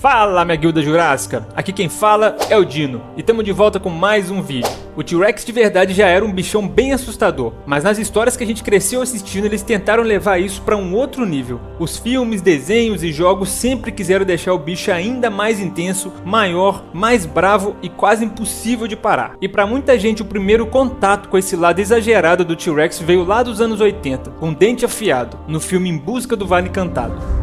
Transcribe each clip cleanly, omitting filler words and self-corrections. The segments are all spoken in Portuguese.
Fala, minha guilda jurássica, aqui quem fala é o Dino, e estamos de volta com mais um vídeo. O T-Rex de verdade já era um bichão bem assustador, mas nas histórias que a gente cresceu assistindo eles tentaram levar isso para um outro nível. Os filmes, desenhos e jogos sempre quiseram deixar o bicho ainda mais intenso, maior, mais bravo e quase impossível de parar. E para muita gente o primeiro contato com esse lado exagerado do T-Rex veio lá dos anos 80, com Dente Afiado, no filme Em Busca do Vale Encantado.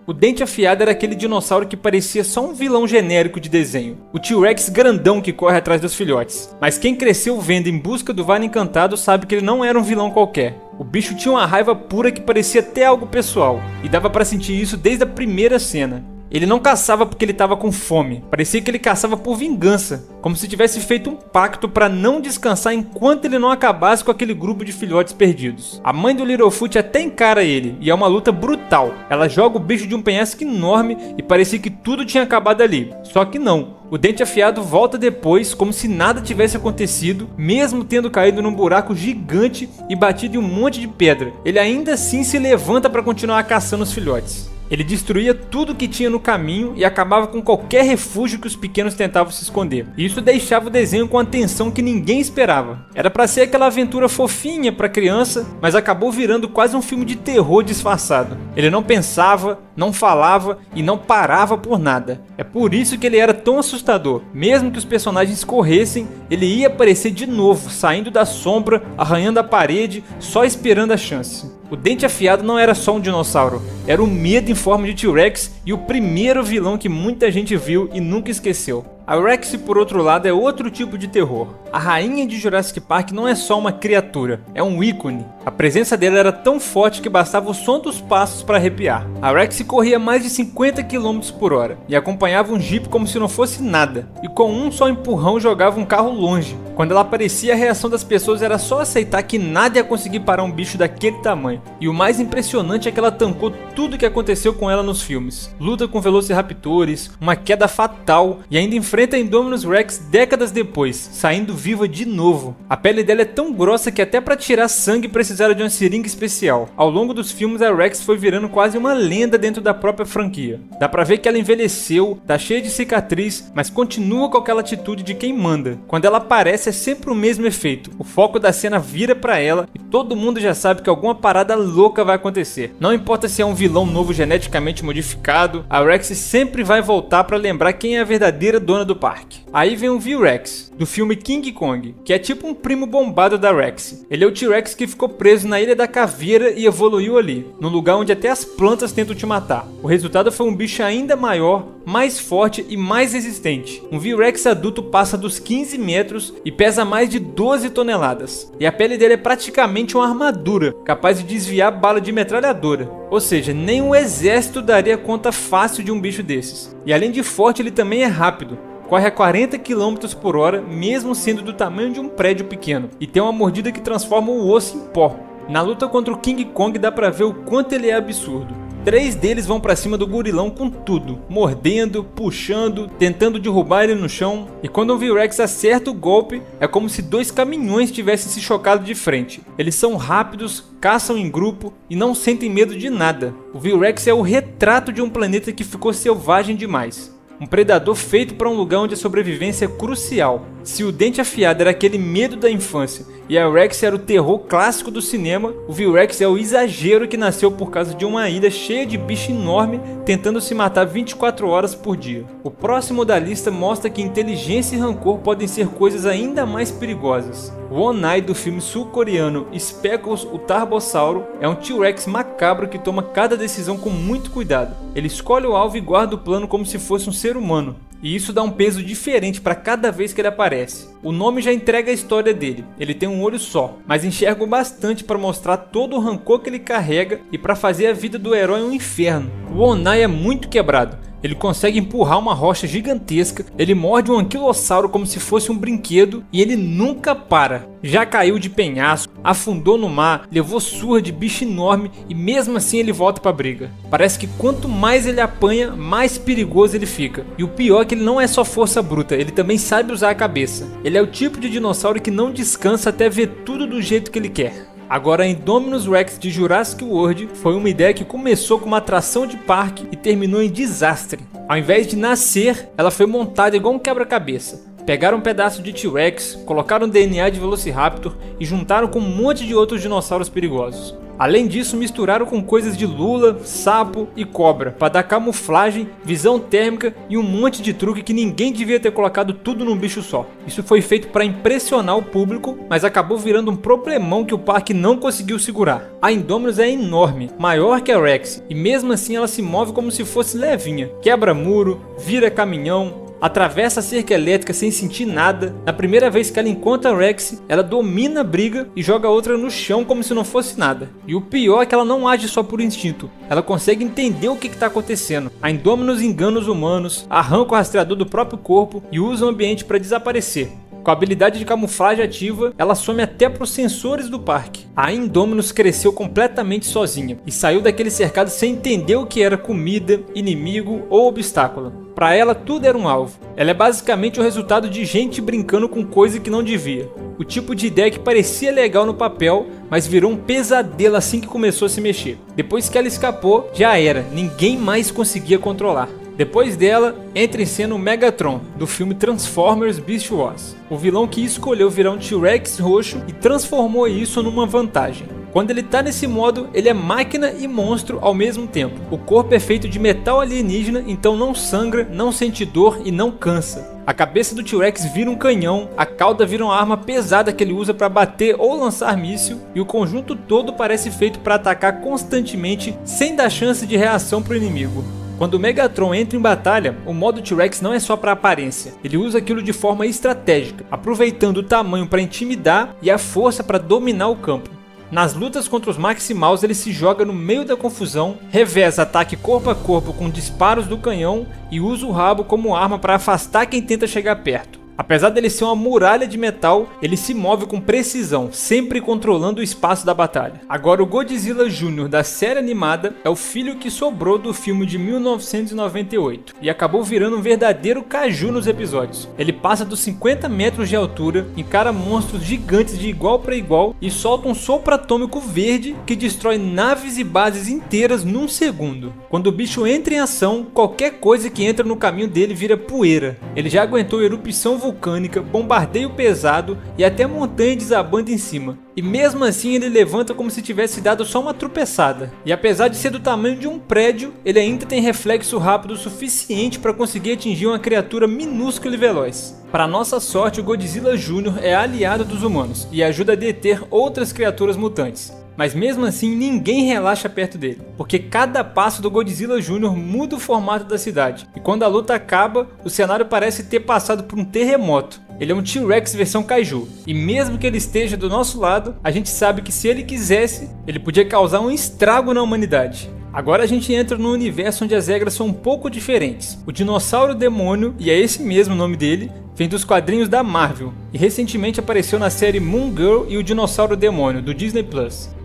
O Dente Afiado era aquele dinossauro que parecia só um vilão genérico de desenho. O T-Rex grandão que corre atrás dos filhotes. Mas quem cresceu vendo Em Busca do Vale Encantado sabe que ele não era um vilão qualquer. O bicho tinha uma raiva pura que parecia até algo pessoal. E dava pra sentir isso desde a primeira cena. Ele não caçava porque ele estava com fome, parecia que ele caçava por vingança, como se tivesse feito um pacto para não descansar enquanto ele não acabasse com aquele grupo de filhotes perdidos. A mãe do Littlefoot até encara ele, e é uma luta brutal. Ela joga o bicho de um penhasco enorme e parecia que tudo tinha acabado ali, só que não. O Dente Afiado volta depois como se nada tivesse acontecido, mesmo tendo caído num buraco gigante e batido em um monte de pedra. Ele ainda assim se levanta para continuar caçando os filhotes. Ele destruía tudo que tinha no caminho e acabava com qualquer refúgio que os pequenos tentavam se esconder. E isso deixava o desenho com a tensão que ninguém esperava. Era pra ser aquela aventura fofinha pra criança, mas acabou virando quase um filme de terror disfarçado. Ele não pensava, não falava e não parava por nada. É por isso que ele era tão assustador. Mesmo que os personagens corressem, ele ia aparecer de novo, saindo da sombra, arranhando a parede, só esperando a chance. O Dente Afiado não era só um dinossauro, era o medo em forma de T-Rex e o primeiro vilão que muita gente viu e nunca esqueceu. A Rex, por outro lado, é outro tipo de terror. A rainha de Jurassic Park não é só uma criatura, é um ícone. A presença dela era tão forte que bastava o som dos passos para arrepiar. A Rex corria mais de 50 km por hora e acompanhava um Jeep como se não fosse nada, e com um só empurrão jogava um carro longe. Quando ela aparecia, a reação das pessoas era só aceitar que nada ia conseguir parar um bicho daquele tamanho. E o mais impressionante é que ela tancou tudo que aconteceu com ela nos filmes. Luta com velociraptores, uma queda fatal e ainda enfrenta a Indominus Rex décadas depois, saindo viva de novo. A pele dela é tão grossa que até para tirar sangue precisaram de uma seringa especial. Ao longo dos filmes a Rex foi virando quase uma lenda dentro da própria franquia. Dá pra ver que ela envelheceu, tá cheia de cicatriz, mas continua com aquela atitude de quem manda. Quando ela aparece é sempre o mesmo efeito. O foco da cena vira pra ela e todo mundo já sabe que alguma parada louca vai acontecer. Não importa se é um vilão novo geneticamente modificado, a Rex sempre vai voltar pra lembrar quem é a verdadeira dona do parque. Aí vem o V-Rex, do filme King Kong, que é tipo um primo bombado da Rex. Ele é o T-Rex que ficou preso na Ilha da Caveira e evoluiu ali, no lugar onde até as plantas tentam te matar. O resultado foi um bicho ainda maior, mais forte e mais resistente. Um V-Rex adulto passa dos 15 metros e pesa mais de 12 toneladas. E a pele dele é praticamente uma armadura, capaz de desviar bala de metralhadora. Ou seja, nem um exército daria conta fácil de um bicho desses. E além de forte, ele também é rápido. Corre a 40 km por hora, mesmo sendo do tamanho de um prédio pequeno. E tem uma mordida que transforma o osso em pó. Na luta contra o King Kong dá pra ver o quanto ele é absurdo. 3 deles vão pra cima do gorilão com tudo, mordendo, puxando, tentando derrubar ele no chão. E quando o V-Rex acerta o golpe, é como se 2 caminhões tivessem se chocado de frente. Eles são rápidos, caçam em grupo e não sentem medo de nada. O V-Rex é o retrato de um planeta que ficou selvagem demais. Um predador feito para um lugar onde a sobrevivência é crucial. Se o Dente Afiado era aquele medo da infância e a Rex era o terror clássico do cinema, o V-Rex é o exagero que nasceu por causa de uma ilha cheia de bicho enorme tentando se matar 24 horas por dia. O próximo da lista mostra que inteligência e rancor podem ser coisas ainda mais perigosas. O Onai do filme sul-coreano Speckles, o Tarbossauro, é um T-Rex macabro que toma cada decisão com muito cuidado. Ele escolhe o alvo e guarda o plano como se fosse um ser humano. E isso dá um peso diferente para cada vez que ele aparece. O nome já entrega a história dele, ele tem um olho só, mas enxerga bastante para mostrar todo o rancor que ele carrega e para fazer a vida do herói um inferno. O Onai é muito quebrado, ele consegue empurrar uma rocha gigantesca, ele morde um anquilossauro como se fosse um brinquedo e ele nunca para. Já caiu de penhasco, afundou no mar, levou surra de bicho enorme e mesmo assim ele volta pra briga. Parece que quanto mais ele apanha, mais perigoso ele fica. E o pior é que ele não é só força bruta, ele também sabe usar a cabeça. Ele é o tipo de dinossauro que não descansa até ver tudo do jeito que ele quer. Agora a Indominus Rex de Jurassic World foi uma ideia que começou como atração de parque e terminou em desastre. Ao invés de nascer, ela foi montada igual um quebra-cabeça. Pegaram um pedaço de T-Rex, colocaram DNA de Velociraptor e juntaram com um monte de outros dinossauros perigosos. Além disso, misturaram com coisas de lula, sapo e cobra para dar camuflagem, visão térmica e um monte de truque que ninguém devia ter colocado tudo num bicho só. Isso foi feito para impressionar o público, mas acabou virando um problemão que o parque não conseguiu segurar. A Indominus é enorme, maior que a Rex, e mesmo assim ela se move como se fosse levinha. Quebra muro, vira caminhão, atravessa a cerca elétrica sem sentir nada. Na primeira vez que ela encontra a Rex, ela domina a briga e joga a outra no chão como se não fosse nada. E o pior é que ela não age só por instinto, ela consegue entender o que está acontecendo. A Indominus engana os humanos, arranca o rastreador do próprio corpo e usa o ambiente para desaparecer. Com a habilidade de camuflagem ativa, ela some até para os sensores do parque. A Indominus cresceu completamente sozinha e saiu daquele cercado sem entender o que era comida, inimigo ou obstáculo. Para ela tudo era um alvo. Ela é basicamente o resultado de gente brincando com coisa que não devia. O tipo de ideia que parecia legal no papel, mas virou um pesadelo assim que começou a se mexer. Depois que ela escapou, já era, ninguém mais conseguia controlar. Depois dela, entra em cena o Megatron, do filme Transformers Beast Wars, o vilão que escolheu virar um T-Rex roxo e transformou isso numa vantagem. Quando ele tá nesse modo, ele é máquina e monstro ao mesmo tempo. O corpo é feito de metal alienígena, então não sangra, não sente dor e não cansa. A cabeça do T-Rex vira um canhão, a cauda vira uma arma pesada que ele usa para bater ou lançar míssil, e o conjunto todo parece feito para atacar constantemente, sem dar chance de reação para o inimigo. Quando o Megatron entra em batalha, o modo T-Rex não é só para aparência, ele usa aquilo de forma estratégica, aproveitando o tamanho para intimidar e a força para dominar o campo. Nas lutas contra os Maximals, ele se joga no meio da confusão, reveza ataque corpo a corpo com disparos do canhão e usa o rabo como arma para afastar quem tenta chegar perto. Apesar dele ser uma muralha de metal, ele se move com precisão, sempre controlando o espaço da batalha. Agora o Godzilla Jr. da série animada é o filho que sobrou do filme de 1998 e acabou virando um verdadeiro caju nos episódios. Ele passa dos 50 metros de altura, encara monstros gigantes de igual para igual e solta um sopro atômico verde que destrói naves e bases inteiras num segundo. Quando o bicho entra em ação, qualquer coisa que entra no caminho dele vira poeira. Ele já aguentou erupção vulcânica, bombardeio pesado e até montanha desabando em cima. E mesmo assim ele levanta como se tivesse dado só uma tropeçada. E apesar de ser do tamanho de um prédio, ele ainda tem reflexo rápido o suficiente para conseguir atingir uma criatura minúscula e veloz. Para nossa sorte, o Godzilla Jr. é aliado dos humanos e ajuda a deter outras criaturas mutantes. Mas mesmo assim ninguém relaxa perto dele, porque cada passo do Godzilla Jr. muda o formato da cidade, e quando a luta acaba, o cenário parece ter passado por um terremoto. Ele é um T-Rex versão Kaiju, e mesmo que ele esteja do nosso lado, a gente sabe que se ele quisesse, ele podia causar um estrago na humanidade. Agora a gente entra num universo onde as regras são um pouco diferentes. O Dinossauro Demônio, e é esse mesmo o nome dele, vem dos quadrinhos da Marvel e recentemente apareceu na série Moon Girl e o Dinossauro Demônio, do Disney+.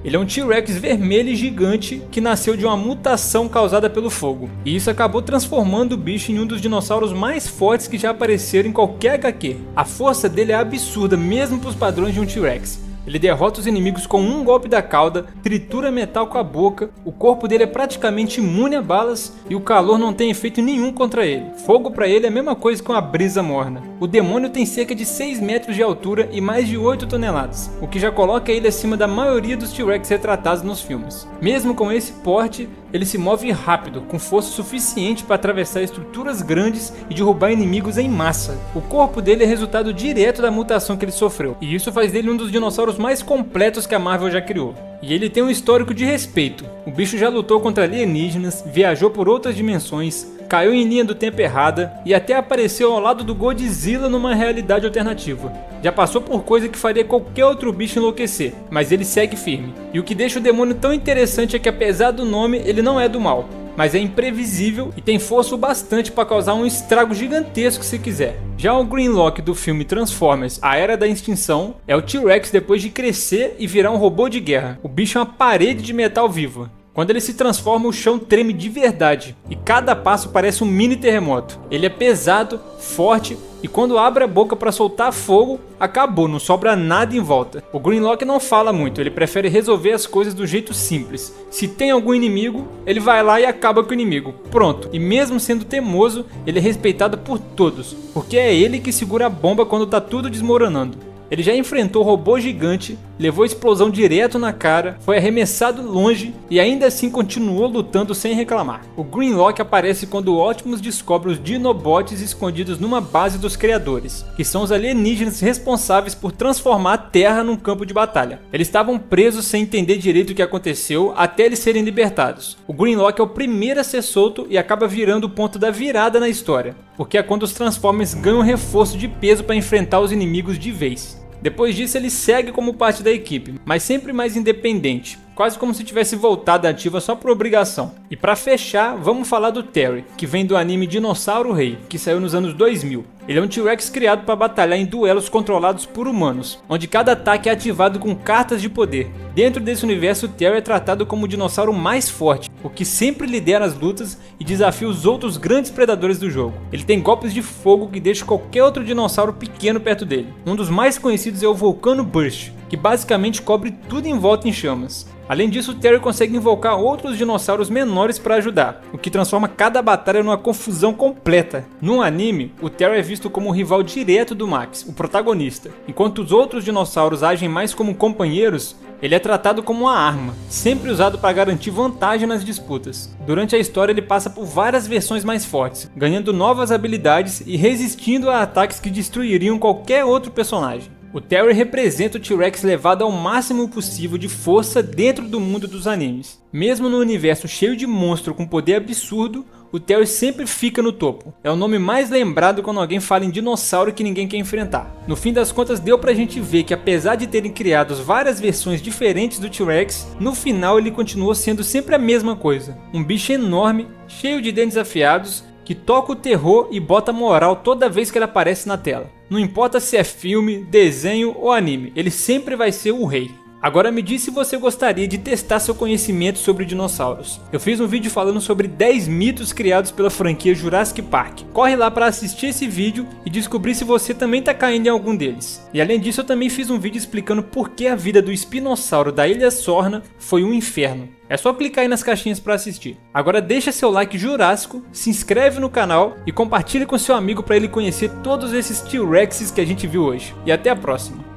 Ele é um T-Rex vermelho e gigante que nasceu de uma mutação causada pelo fogo, e isso acabou transformando o bicho em um dos dinossauros mais fortes que já apareceram em qualquer HQ. A força dele é absurda mesmo para os padrões de um T-Rex. Ele derrota os inimigos com um golpe da cauda, tritura metal com a boca, o corpo dele é praticamente imune a balas e o calor não tem efeito nenhum contra ele. Fogo para ele é a mesma coisa que uma brisa morna. O demônio tem cerca de 6 metros de altura e mais de 8 toneladas, o que já coloca ele acima da maioria dos T-Rex retratados nos filmes. Mesmo com esse porte, ele se move rápido, com força suficiente para atravessar estruturas grandes e derrubar inimigos em massa. O corpo dele é resultado direto da mutação que ele sofreu, e isso faz dele um dos dinossauros mais completos que a Marvel já criou. E ele tem um histórico de respeito. O bicho já lutou contra alienígenas, viajou por outras dimensões, caiu em linha do tempo errada e até apareceu ao lado do Godzilla numa realidade alternativa. Já passou por coisa que faria qualquer outro bicho enlouquecer, mas ele segue firme. E o que deixa o demônio tão interessante é que apesar do nome, ele não é do mal, mas é imprevisível e tem força o bastante para causar um estrago gigantesco se quiser. Já o Grimlock do filme Transformers, A Era da Extinção, é o T-Rex depois de crescer e virar um robô de guerra. O bicho é uma parede de metal viva. Quando ele se transforma, o chão treme de verdade e cada passo parece um mini terremoto. Ele é pesado, forte, e quando abre a boca para soltar fogo, acabou, não sobra nada em volta. O Grimlock não fala muito, ele prefere resolver as coisas do jeito simples. Se tem algum inimigo, ele vai lá e acaba com o inimigo, pronto. E mesmo sendo teimoso, ele é respeitado por todos, porque é ele que segura a bomba quando tá tudo desmoronando. Ele já enfrentou robô gigante, levou explosão direto na cara, foi arremessado longe e ainda assim continuou lutando sem reclamar. O Grimlock aparece quando o Optimus descobre os Dinobots escondidos numa base dos Criadores, que são os alienígenas responsáveis por transformar a Terra num campo de batalha. Eles estavam presos sem entender direito o que aconteceu até eles serem libertados. O Grimlock é o primeiro a ser solto e acaba virando o ponto da virada na história, porque é quando os Transformers ganham reforço de peso para enfrentar os inimigos de vez. Depois disso ele segue como parte da equipe, mas sempre mais independente, quase como se tivesse voltado à ativa só por obrigação. E para fechar, vamos falar do Terry, que vem do anime Dinossauro Rei, que saiu nos anos 2000. Ele é um T-Rex criado para batalhar em duelos controlados por humanos, onde cada ataque é ativado com cartas de poder. Dentro desse universo, o Terry é tratado como o dinossauro mais forte, o que sempre lidera as lutas e desafia os outros grandes predadores do jogo. Ele tem golpes de fogo que deixam qualquer outro dinossauro pequeno perto dele. Um dos mais conhecidos é o Volcano Burst, que basicamente cobre tudo em volta em chamas. Além disso, o Terry consegue invocar outros dinossauros menores para ajudar, o que transforma cada batalha numa confusão completa. No anime, o Terry é visto como o rival direto do Max, o protagonista. Enquanto os outros dinossauros agem mais como companheiros, ele é tratado como uma arma, sempre usado para garantir vantagem nas disputas. Durante a história ele passa por várias versões mais fortes, ganhando novas habilidades e resistindo a ataques que destruiriam qualquer outro personagem. O Terry representa o T-Rex levado ao máximo possível de força dentro do mundo dos animes. Mesmo no universo cheio de monstros com poder absurdo, o Terry sempre fica no topo. É o nome mais lembrado quando alguém fala em dinossauro que ninguém quer enfrentar. No fim das contas deu pra gente ver que apesar de terem criado várias versões diferentes do T-Rex, no final ele continuou sendo sempre a mesma coisa. Um bicho enorme, cheio de dentes afiados, que toca o terror e bota moral toda vez que ele aparece na tela. Não importa se é filme, desenho ou anime, ele sempre vai ser o rei. Agora me diz se você gostaria de testar seu conhecimento sobre dinossauros. Eu fiz um vídeo falando sobre 10 mitos criados pela franquia Jurassic Park. Corre lá para assistir esse vídeo e descobrir se você também está caindo em algum deles. E além disso eu também fiz um vídeo explicando por que a vida do espinossauro da Ilha Sorna foi um inferno. É só clicar aí nas caixinhas para assistir. Agora deixa seu like jurássico, se inscreve no canal e compartilha com seu amigo para ele conhecer todos esses T-Rexes que a gente viu hoje. E até a próxima!